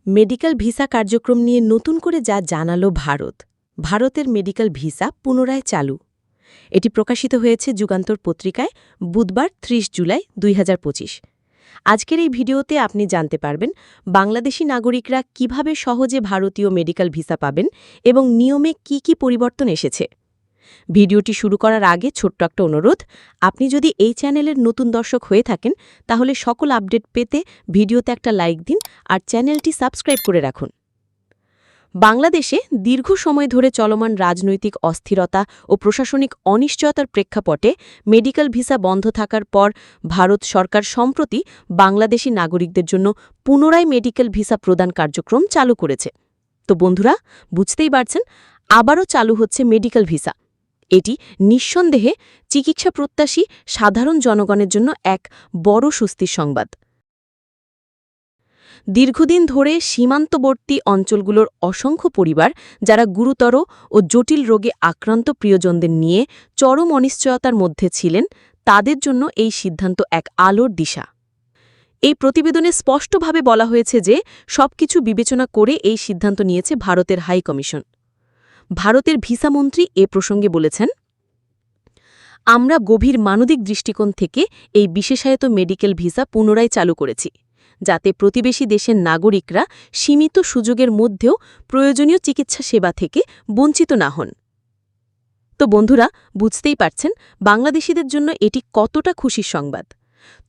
Medical visa কার্যক্রম নিয়ে নতুন করে যা জানালো ভারতের মেডিকেল ভিসা পুনরায় চালু। এটি প্রকাশিত হয়েছে যুগান্তর পত্রিকায় বুধবার ৩০ জুলাই ২০২৫। আজকের এই ভিডিওতে আপনি জানতে পারবেন বাংলাদেশি নাগরিকরা কিভাবে সহজে ভারতীয় মেডিকেল ভিসা পাবেন এবং নিয়মে কি পরিবর্তন এসেছে। ভিডিওটি শুরু করার আগে ছোট্ট একটা অনুরোধ, আপনি যদি এই চ্যানেলের নতুন দর্শক হয়ে থাকেন তাহলে সকল আপডেট পেতে ভিডিওতে একটা লাইক দিন আর চ্যানেলটি সাবস্ক্রাইব করে রাখুন। বাংলাদেশে দীর্ঘ সময় ধরে চলমান রাজনৈতিক অস্থিরতা ও প্রশাসনিক অনিশ্চয়তার প্রেক্ষাপটে মেডিকেল ভিসা বন্ধ থাকার পর ভারত সরকার সম্প্রতি বাংলাদেশি নাগরিকদের জন্য পুনরায় মেডিকেল ভিসা প্রদান কার্যক্রম চালু করেছে। তো বন্ধুরা, বুঝতেই পারছেন, আবারও চালু হচ্ছে মেডিকেল ভিসা। এটি নিঃসন্দেহে চিকিৎসা প্রত্যাশী সাধারণ জনগণের জন্য এক বড় স্বস্তির সংবাদ। দীর্ঘদিন ধরে সীমান্তবর্তী অঞ্চলগুলোর অসংখ্য পরিবার যারা গুরুতর ও জটিল রোগে আক্রান্ত প্রিয়জনদের নিয়ে চরম অনিশ্চয়তার মধ্যে ছিলেন, তাদের জন্য এই সিদ্ধান্ত এক আলোর দিশা। এই প্রতিবেদনে স্পষ্টভাবে বলা হয়েছে যে সবকিছু বিবেচনা করে এই সিদ্ধান্ত নিয়েছে ভারতের হাই কমিশন। ভারতের ভিসামন্ত্রী এ প্রসঙ্গে বলেছেন, আমরা গভীর মানবিক দৃষ্টিকোণ থেকে এই বিশেষায়িত মেডিকেল ভিসা পুনরায় চালু করেছি, যাতে প্রতিবেশী দেশের নাগরিকরা সীমিত সুযোগের মধ্যেও প্রয়োজনীয় চিকিৎসা সেবা থেকে বঞ্চিত না হন। তো বন্ধুরা, বুঝতেই পারছেন বাংলাদেশিদের জন্য এটি কতটা খুশির সংবাদ।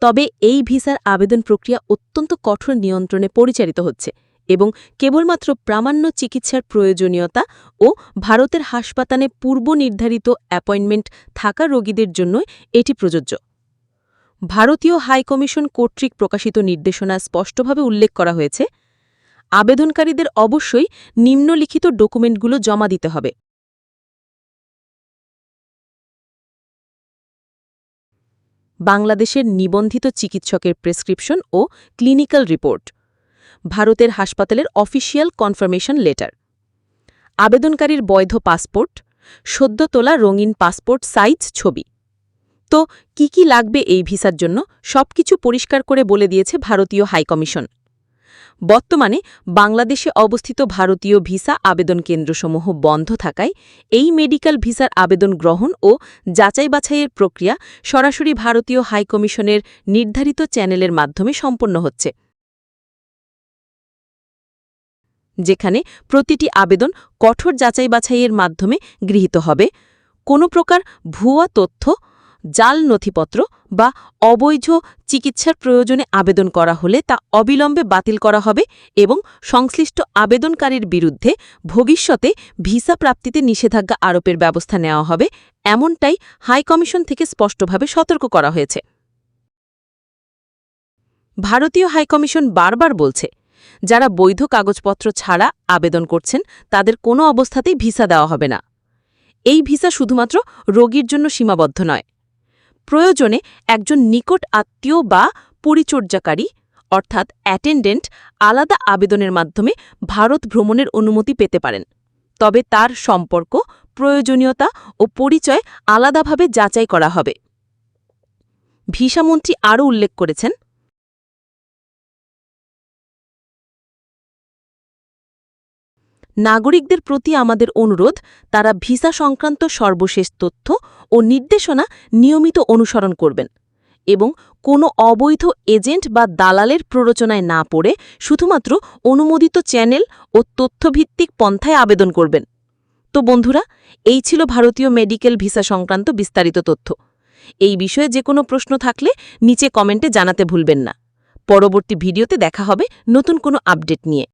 তবে এই ভিসার আবেদন প্রক্রিয়া অত্যন্ত কঠোর নিয়ন্ত্রণে পরিচালিত হচ্ছে এবং কেবলমাত্র প্রামাণ্য চিকিৎসার প্রয়োজনীয়তা ও ভারতের হাসপাতালে পূর্ব নির্ধারিত অ্যাপয়েন্টমেন্ট থাকা রোগীদের জন্য এটি প্রযোজ্য। ভারতীয় হাইকমিশন কর্তৃক প্রকাশিত নির্দেশনা স্পষ্টভাবে উল্লেখ করা হয়েছে, আবেদনকারীদের অবশ্যই নিম্নলিখিত ডকুমেন্টগুলো জমা দিতে হবে। বাংলাদেশের নিবন্ধিত চিকিৎসকের প্রেসক্রিপশন ও ক্লিনিক্যাল রিপোর্ট, ভারতের হাসপাতালের অফিসিয়াল কনফার্মেশন লেটার, আবেদনকারীর বৈধ পাসপোর্ট, সদ্য তোলা রঙিন পাসপোর্ট সাইজ ছবি। তো কি লাগবে এই ভিসার জন্য সবকিছু পরিষ্কার করে বলে দিয়েছে ভারতীয় হাইকমিশন। বর্তমানে বাংলাদেশে অবস্থিত ভারতীয় ভিসা আবেদন কেন্দ্রসমূহ বন্ধ থাকায় এই মেডিকেল ভিসার আবেদন গ্রহণ ও যাচাই বাছাইয়ের প্রক্রিয়া সরাসরি ভারতীয় হাইকমিশনের নির্ধারিত চ্যানেলের মাধ্যমে সম্পন্ন হচ্ছে, যেখানে প্রতিটি আবেদন কঠোর যাচাই বাছাইয়ের মাধ্যমে গৃহীত হবে। কোনো প্রকার ভুয়া তথ্য, জাল নথিপত্র বা অবৈধ চিকিৎসার প্রয়োজনে আবেদন করা হলে তা অবিলম্বে বাতিল করা হবে এবং সংশ্লিষ্ট আবেদনকারীর বিরুদ্ধে ভবিষ্যতে ভিসা প্রাপ্তিতে নিষেধাজ্ঞা আরোপের ব্যবস্থা নেওয়া হবে, এমনটাই হাইকমিশন থেকে স্পষ্টভাবে সতর্ক করা হয়েছে। ভারতীয় হাইকমিশন বারবার বলছে, যারা বৈধ কাগজপত্র ছাড়া আবেদন করছেন তাদের কোনো অবস্থাতেই ভিসা দেওয়া হবে না। এই ভিসা শুধুমাত্র রোগীর জন্য সীমাবদ্ধ নয়। প্রয়োজনে একজন নিকট আত্মীয় বা পরিচর্যাকারী অর্থাৎ অ্যাটেন্ডেন্ট আলাদা আবেদনের মাধ্যমে ভারত ভ্রমণের অনুমতি পেতে পারেন, তবে তার সম্পর্ক, প্রয়োজনীয়তা ও পরিচয় আলাদাভাবে যাচাই করা হবে। ভিসামন্ত্রী আরও উল্লেখ করেছেন, নাগরিকদের প্রতি আমাদের অনুরোধ, তারা ভিসা সংক্রান্ত সর্বশেষ তথ্য ও নির্দেশনা নিয়মিত অনুসরণ করবেন এবং কোনো অবৈধ এজেন্ট বা দালালের প্ররোচনায় না পড়ে শুধুমাত্র অনুমোদিত চ্যানেল ও তথ্যভিত্তিক পন্থায় আবেদন করবেন। তো বন্ধুরা, এই ছিল ভারতীয় মেডিকেল ভিসা সংক্রান্ত বিস্তারিত তথ্য। এই বিষয়ে যে কোনো প্রশ্ন থাকলে নিচে কমেন্টে জানাতে ভুলবেন না। পরবর্তী ভিডিওতে দেখা হবে নতুন কোনো আপডেট নিয়ে।